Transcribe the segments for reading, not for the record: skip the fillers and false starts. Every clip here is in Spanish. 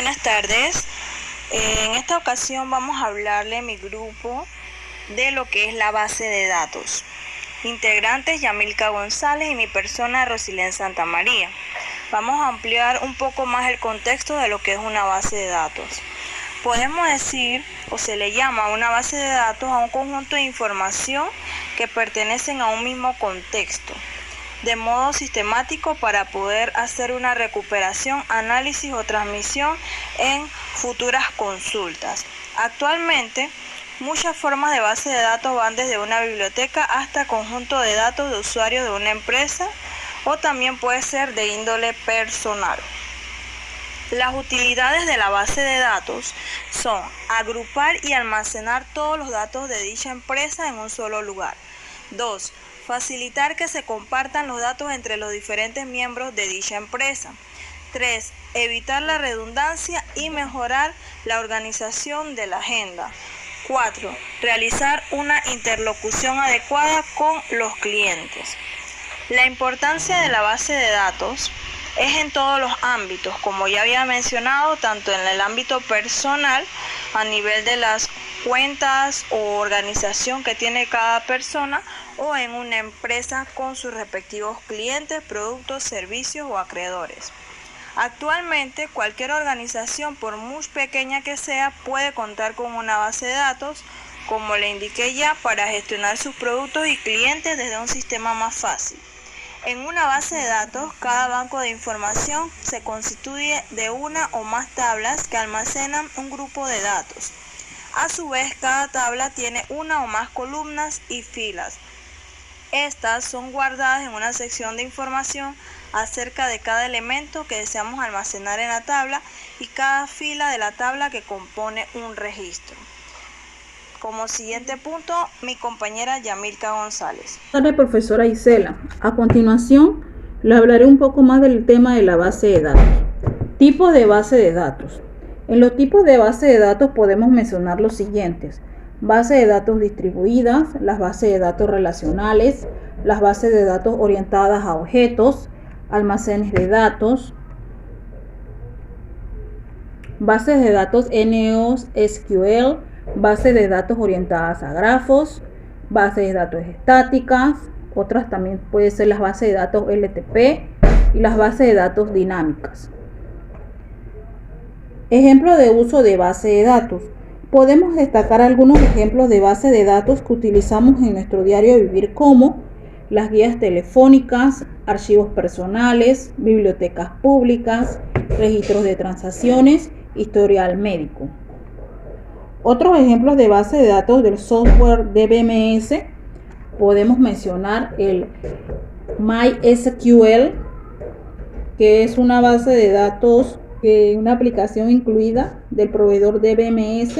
buenas tardes. En esta ocasión vamos a hablarle a mi grupo de lo que es la base de datos. Integrantes Yamilka González y mi persona Rosilén Santamaría. Vamos a ampliar un poco más el contexto de lo que es una base de datos. Podemos decir, o se le llama una base de datos a un conjunto de información que pertenecen a un mismo contexto, de modo sistemático para poder hacer una recuperación, análisis o transmisión en futuras consultas. Actualmente, muchas formas de base de datos van desde una biblioteca hasta conjunto de datos de usuarios de una empresa o también puede ser de índole personal. Las utilidades de la base de datos son agrupar y almacenar todos los datos de dicha empresa en un solo lugar. 2. Facilitar que se compartan los datos entre los diferentes miembros de dicha empresa. 3. Evitar la redundancia y mejorar la organización de la agenda. 4. Realizar una interlocución adecuada con los clientes. La importancia de la base de datos es en todos los ámbitos, como ya había mencionado, tanto en el ámbito personal, a nivel de las cuentas o organización que tiene cada persona, o en una empresa con sus respectivos clientes, productos, servicios o acreedores. Actualmente, cualquier organización, por muy pequeña que sea, puede contar con una base de datos, como le indiqué ya, para gestionar sus productos y clientes desde un sistema más fácil. En una base de datos, cada banco de información se constituye de una o más tablas que almacenan un grupo de datos. A su vez, cada tabla tiene una o más columnas y filas. Estas son guardadas en una sección de información acerca de cada elemento que deseamos almacenar en la tabla y cada fila de la tabla que compone un registro. Como siguiente punto, mi compañera Yamilka González. Buenas tardes, profesora Isela. A continuación, le hablaré un poco más del tema de la base de datos. Tipos de base de datos. En los tipos de base de datos podemos mencionar los siguientes: base de datos distribuidas, las bases de datos relacionales, las bases de datos orientadas a objetos, almacenes de datos, bases de datos NoSQL, bases de datos orientadas a grafos, bases de datos estáticas, otras también pueden ser las bases de datos LTP y las bases de datos dinámicas. Ejemplo de uso de base de datos. Podemos destacar algunos ejemplos de base de datos que utilizamos en nuestro diario vivir, como las guías telefónicas, archivos personales, bibliotecas públicas, registros de transacciones, historial médico. Otros ejemplos de base de datos del software DBMS podemos mencionar el MySQL, que es una base de datos, una aplicación incluida del proveedor DBMS,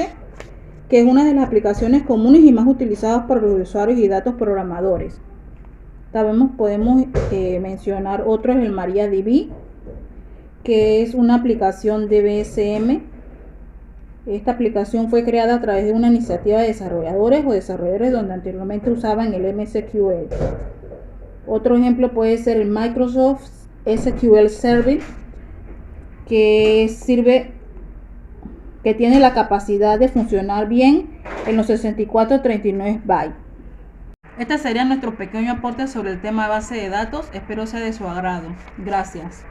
que es una de las aplicaciones comunes y más utilizadas por los usuarios y datos programadores. También podemos mencionar otro, el MariaDB, que es una aplicación DBSM. Esta aplicación fue creada a través de una iniciativa de desarrolladores donde anteriormente usaban el MSQL. Otro ejemplo puede ser el Microsoft SQL Server, que tiene la capacidad de funcionar bien en los 64-39 bytes. Este sería nuestro pequeño aporte sobre el tema de base de datos. Espero sea de su agrado. Gracias.